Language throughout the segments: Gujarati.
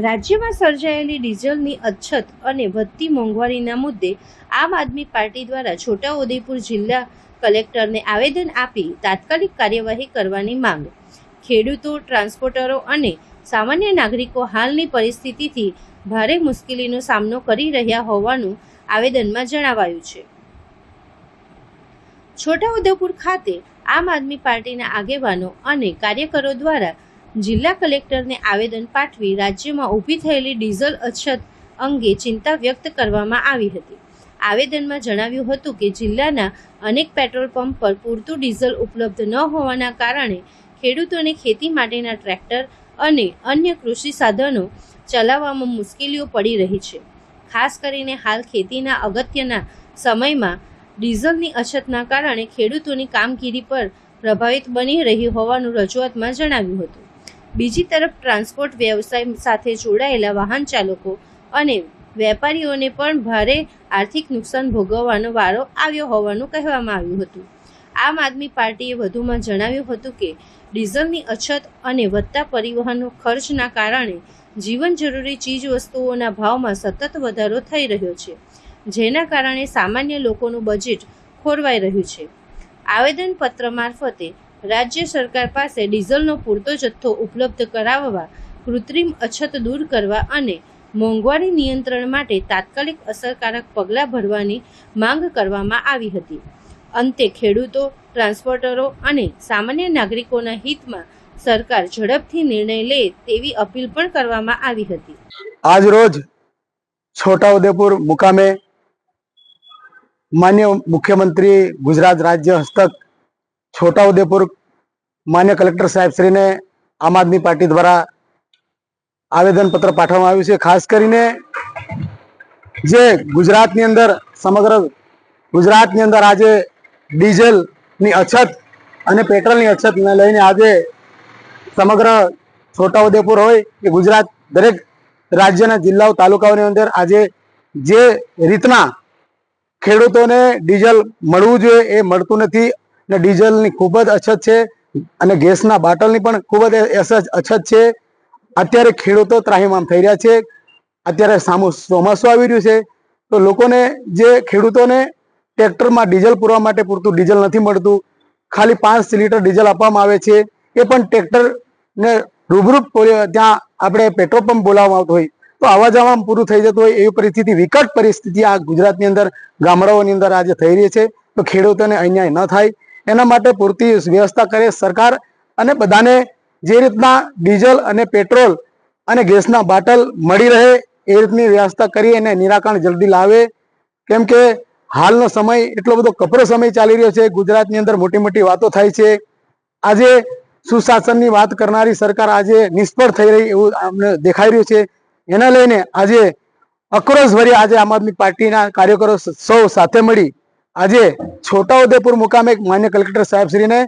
રાજ્યમાં સર્જાયેલી ડીઝલની અછત અને વધતી મોંઘવારીના મુદ્દે આમ આદમી પાર્ટી દ્વારા છોટાઉદેપુર જિલ્લા કલેક્ટરને આવેદન આપી તાત્કાલિક કાર્યવાહી કરવાની માંગ. ખેડૂતો, ટ્રાન્સપોર્ટરો અને સામાન્ય નાગરિકો હાલની પરિસ્થિતિથી ભારે મુશ્કેલીનો સામનો કરી રહ્યા હોવાનું આવેદનમાં જણાવાયું છે. છોટાઉદેપુર ખાતે આમ આદમી પાર્ટીના આગેવાનો અને કાર્યકરો દ્વારા જિલ્લા કલેક્ટરને આવેદન પાઠવી રાજ્યમાં ઊભી થયેલી ડીઝલ અછત અંગે ચિંતા વ્યક્ત કરવામાં આવી હતી. આવેદનમાં જણાવ્યું હતું કે જિલ્લાના અનેક પેટ્રોલ પંપ પર પૂરતું ડીઝલ ઉપલબ્ધ ન હોવાના કારણે ખેડૂતોને ખેતી માટેના ટ્રેક્ટર અને અન્ય કૃષિ સાધનો ચલાવવામાં મુશ્કેલીઓ પડી રહી છે. ખાસ કરીને હાલ ખેતીના અગત્યના સમયમાં ડીઝલની અછતના કારણે ખેડૂતોની કામગીરી પર પ્રભાવિત બની રહી હોવાનું રજૂઆતમાં જણાવ્યું હતું. બીજી તરફ ટ્રાન્સપોર્ટ વ્યવસાય સાથે જોડાયેલા વાહન ચાલકો અને વેપારીઓને પણ ભારે આર્થિક નુકસાન ભોગવવાનો વારો આવ્યો હોવાનું કહેવામાં આવ્યું હતું. આમ આદમી પાર્ટીએ વધુમાં જણાવ્યું હતું કે ડીઝલની અછત અને વધતા પરિવહનનો ખર્ચના કારણે જીવન જરૂરી ચીજ વસ્તુઓના ભાવમાં સતત વધારો થઈ રહ્યો છે, જેના કારણે સામાન્ય લોકોનું બજેટ ખોરવાઈ રહ્યું છે. આવેદનપત્ર મારફતે રાજ્ય સરકાર પાસે ડીઝલનો પૂરતો જથ્થો ઉપલબ્ધ કરાવવા, કૃત્રિમ અછત દૂર કરવા અને મોંઘવારી નિયંત્રણ માટે તાત્કાલિક અસરકારક પગલાં ભરવાની માંગ કરવામાં આવી હતી. અંતે ખેડૂતો, ટ્રાન્સપોર્ટરો અને સામાન્ય નાગરિકોના હિતમાં સરકાર ઝડપથી નિર્ણય લે તેવી અપીલ પણ કરવામાં આવી હતી. આજ રોજ છોટાઉદેપુર મુકામે માન્ય મુખ્યમંત્રી ગુજરાત રાજ્ય હસ્તક છોટાઉદેપુર માન્ય કલેક્ટર સાહેબ શ્રીને આમ આદમી પાર્ટી દ્વારા આવેદનપત્ર પાઠવવામાં આવ્યું છે. ખાસ કરીને જે ગુજરાતની અંદર સમગ્ર ગુજરાતની અંદર આજે ડીઝલની અછત અને પેટ્રોલની અછતને લઈને આજે સમગ્ર છોટાઉદેપુર હોય કે ગુજરાત દરેક રાજ્યના જિલ્લાઓ તાલુકાઓની અંદર આજે જે રીતના ખેડૂતોને ડીઝલ મળવું જોઈએ એ મળતું નથી અને ડીઝલની ખૂબ જ અછત છે અને ગેસના બાટલની પણ ખૂબ જ અછત છે. અત્યારે ખેડૂતો ત્રાહિમામ થઈ રહ્યા છે. અત્યારે ચોમાસું આવી રહ્યું છે તો લોકોને જે ખેડૂતોને ટ્રેક્ટરમાં ડીઝલ પૂરવા માટે પૂરતું ડીઝલ નથી મળતું. ખાલી 5 લીટર ડીઝલ આપવામાં આવે છે, એ પણ ટ્રેક્ટરને રૂબરૂ ત્યાં આપણે પેટ્રોલ પંપ બોલાવવામાં આવતો હોય તો આવવા જવામાં પૂરું થઈ જતું હોય એવી પરિસ્થિતિ, વિકટ પરિસ્થિતિ આ ગુજરાતની અંદર ગામડાઓની અંદર આજે થઈ રહી છે. તો ખેડૂતોને અન્યાય ન થાય એના માટે પૂરતી વ્યવસ્થા કરે સરકાર અને બધાને જે રીતના ડીઝલ અને પેટ્રોલ અને ગેસના બાટલ મળી રહે એ રીતની વ્યવસ્થા કરી અને નિરાકરણ જલ્દી લાવે. કેમ કે હાલનો સમય એટલો બધો કપરો સમય ચાલી રહ્યો છે. ગુજરાતની અંદર મોટી મોટી વાતો થાય છે. આજે સુશાસનની વાત કરનારી સરકાર આજે નિષ્ફળ થઈ રહી એવું અમને દેખાઈ રહ્યું છે. એના લઈને આજે આક્રોશભરી આજે આમ આદમી પાર્ટીના કાર્યકરો સૌ સાથે મળી આજે છોટાઉદેપુર મુકામે માન્ય કલેક્ટર સાહેબ શ્રીને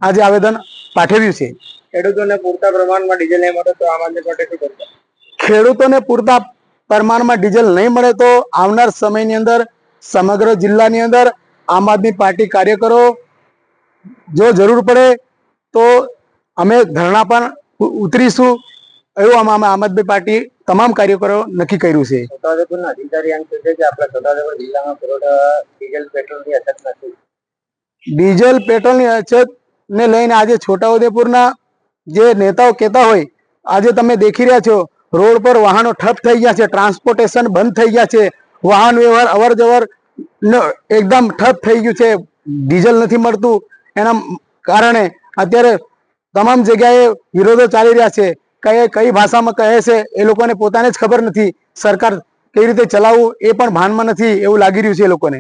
આજે આવેદન પાઠવ્યું છે. ખેડૂતોને પૂરતા પ્રમાણમાં ડીઝલ નહીં મળે તો આમ આદમી પાર્ટી શું કરશે? ખેડૂતોને પૂરતા પ્રમાણમાં ડીઝલ નહીં મળે તો આવનાર સમયની અંદર સમગ્ર જિલ્લાની અંદર આમ આદમી પાર્ટી કાર્યકરો જો જરૂર પડે તો અમે ધરણા પણ ઉતરીશું એવું આમ આદમી પાર્ટી તમામ કાર્યકરો નક્કી કર્યું છે. છોટાઉદેપુરના અધિકારી એમ કહે છે કે આપણા છોટાઉદેપુર જિલ્લામાં પુરવઠા ડીઝલ પેટ્રોલની અછત નથી. ડીઝલ પેટ્રોલની અછત ને લઈને આજે છોટાઉદેપુરના જે નેતાઓ કહેતા હોય, આજે તમે દેખી રહ્યા છો રોડ પર વાહનો ઠપ થઈ ગયા છે, ટ્રાન્સપોર્ટેશન બંધ થઈ ગયા છે, વાહન વ્યવહાર અવર જવર એકદમ ઠપ થઈ ગયું છે, ડીઝલ નથી મળતું. એના કારણે અત્યારે તમામ જગ્યાએ વિરોધો ચાલી રહ્યા છે. કઈ ભાષામાં કહે છે એ લોકોને પોતાને જ ખબર નથી. સરકાર કઈ રીતે ચલાવવું એ પણ ભાનમાં નથી એવું લાગી રહ્યું છે એ લોકોને.